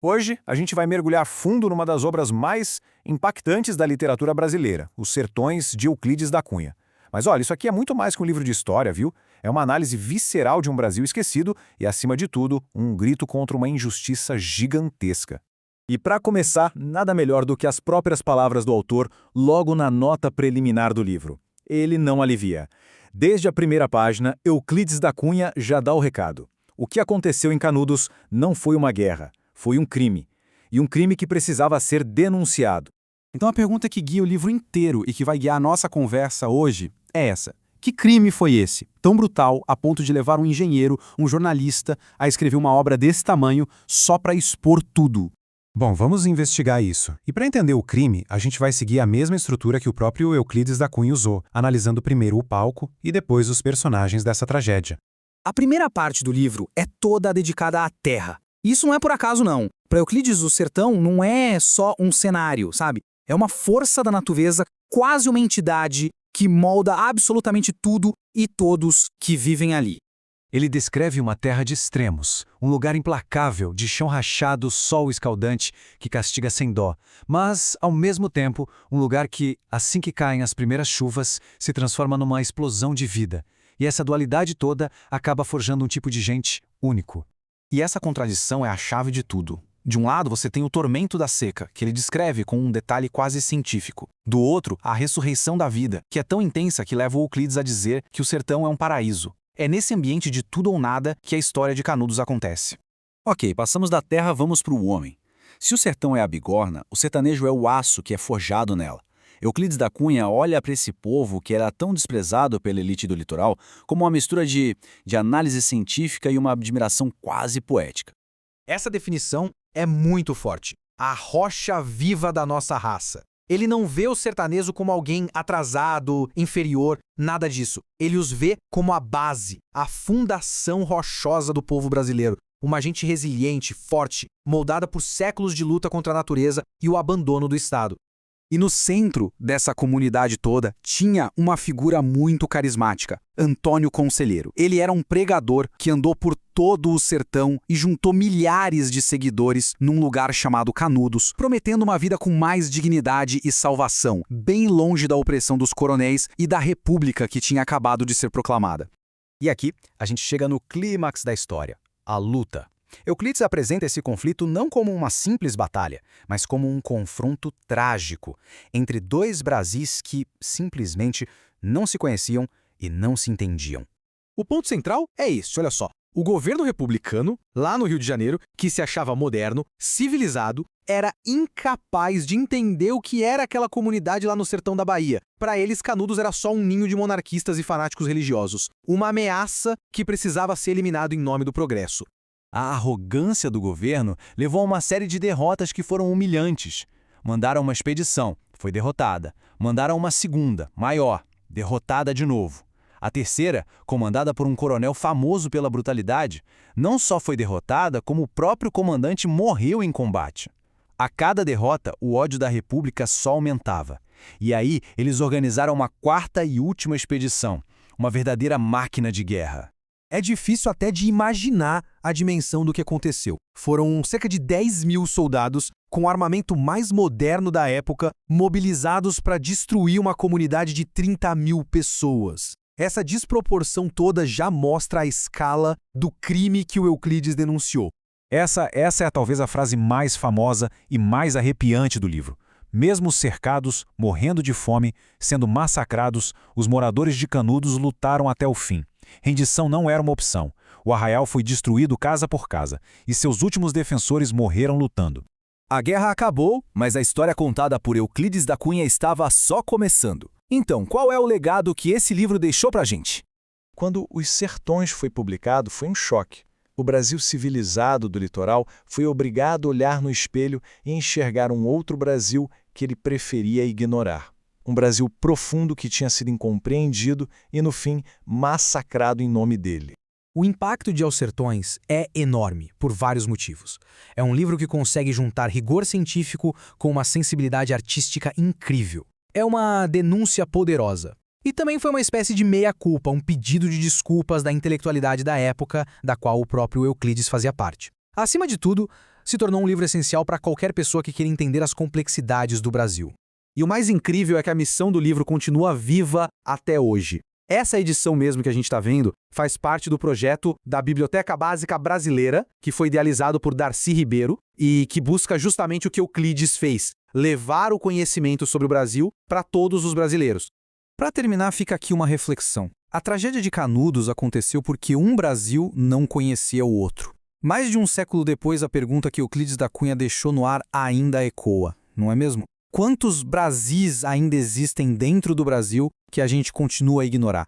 Hoje, a gente vai mergulhar fundo numa das obras mais impactantes da literatura brasileira, Os Sertões de Euclides da Cunha. Mas olha, isso aqui é muito mais que um livro de história, viu? É uma análise visceral de um Brasil esquecido e, acima de tudo, um grito contra uma injustiça gigantesca. E para começar, nada melhor do que as próprias palavras do autor logo na nota preliminar do livro. Ele não alivia. Desde a primeira página, Euclides da Cunha já dá o recado. O que aconteceu em Canudos não foi uma guerra, foi um crime. E um crime que precisava ser denunciado. Então a pergunta que guia o livro inteiro e que vai guiar a nossa conversa hoje é essa. Que crime foi esse, tão brutal a ponto de levar um engenheiro, um jornalista, a escrever uma obra desse tamanho só para expor tudo? Bom, vamos investigar isso. E para entender o crime, a gente vai seguir a mesma estrutura que o próprio Euclides da Cunha usou, analisando primeiro o palco e depois os personagens dessa tragédia. A primeira parte do livro é toda dedicada à terra. Isso não é por acaso, não. Para Euclides, o sertão não é só um cenário, sabe? É uma força da natureza, quase uma entidade que molda absolutamente tudo e todos que vivem ali. Ele descreve uma terra de extremos, um lugar implacável, de chão rachado, sol escaldante, que castiga sem dó, mas, ao mesmo tempo, um lugar que, assim que caem as primeiras chuvas, se transforma numa explosão de vida. E essa dualidade toda acaba forjando um tipo de gente único. E essa contradição é a chave de tudo. De um lado, você tem o tormento da seca, que ele descreve com um detalhe quase científico. Do outro, a ressurreição da vida, que é tão intensa que leva o Euclides a dizer que o sertão é um paraíso. É nesse ambiente de tudo ou nada que a história de Canudos acontece. Ok, passamos da terra, vamos para o homem. Se o sertão é a bigorna, o sertanejo é o aço que é forjado nela. Euclides da Cunha olha para esse povo que era tão desprezado pela elite do litoral como uma mistura de análise científica e uma admiração quase poética. Essa definição é muito forte. A rocha viva da nossa raça. Ele não vê o sertanejo como alguém atrasado, inferior, nada disso. Ele os vê como a base, a fundação rochosa do povo brasileiro. Uma gente resiliente, forte, moldada por séculos de luta contra a natureza e o abandono do Estado. E no centro dessa comunidade toda tinha uma figura muito carismática, Antônio Conselheiro. Ele era um pregador que andou por todo o sertão e juntou milhares de seguidores num lugar chamado Canudos, prometendo uma vida com mais dignidade e salvação, bem longe da opressão dos coronéis e da república que tinha acabado de ser proclamada. E aqui, a gente chega no clímax da história, a luta. Euclides apresenta esse conflito não como uma simples batalha, mas como um confronto trágico entre dois Brasis que, simplesmente, não se conheciam e não se entendiam. O ponto central é esse, olha só. O governo republicano, lá no Rio de Janeiro, que se achava moderno, civilizado, era incapaz de entender o que era aquela comunidade lá no sertão da Bahia. Para eles, Canudos era só um ninho de monarquistas e fanáticos religiosos. Uma ameaça que precisava ser eliminado em nome do progresso. A arrogância do governo levou a uma série de derrotas que foram humilhantes. Mandaram uma expedição, foi derrotada. Mandaram uma segunda, maior, derrotada de novo. A terceira, comandada por um coronel famoso pela brutalidade, não só foi derrotada, como o próprio comandante morreu em combate. A cada derrota, o ódio da República só aumentava. E aí, eles organizaram uma quarta e última expedição, uma verdadeira máquina de guerra. É difícil até de imaginar a dimensão do que aconteceu. Foram cerca de 10 mil soldados, com o armamento mais moderno da época, mobilizados para destruir uma comunidade de 30 mil pessoas. Essa desproporção toda já mostra a escala do crime que o Euclides denunciou. Essa é talvez a frase mais famosa e mais arrepiante do livro. Mesmo cercados, morrendo de fome, sendo massacrados, os moradores de Canudos lutaram até o fim. Rendição não era uma opção. O arraial foi destruído casa por casa, e seus últimos defensores morreram lutando. A guerra acabou, mas a história contada por Euclides da Cunha estava só começando. Então, qual é o legado que esse livro deixou pra gente? Quando Os Sertões foi publicado, foi um choque. O Brasil civilizado do litoral foi obrigado a olhar no espelho e enxergar um outro Brasil que ele preferia ignorar. Um Brasil profundo que tinha sido incompreendido e, no fim, massacrado em nome dele. O impacto de Aos Sertões é enorme, por vários motivos. É um livro que consegue juntar rigor científico com uma sensibilidade artística incrível. É uma denúncia poderosa. E também foi uma espécie de meia-culpa, um pedido de desculpas da intelectualidade da época, da qual o próprio Euclides fazia parte. Acima de tudo, se tornou um livro essencial para qualquer pessoa que queira entender as complexidades do Brasil. E o mais incrível é que a missão do livro continua viva até hoje. Essa edição mesmo que a gente está vendo faz parte do projeto da Biblioteca Básica Brasileira, que foi idealizado por Darcy Ribeiro e que busca justamente o que Euclides fez, levar o conhecimento sobre o Brasil para todos os brasileiros. Para terminar, fica aqui uma reflexão. A tragédia de Canudos aconteceu porque um Brasil não conhecia o outro. Mais de um século depois, a pergunta que Euclides da Cunha deixou no ar ainda ecoa, não é mesmo? Quantos Brasis ainda existem dentro do Brasil que a gente continua a ignorar?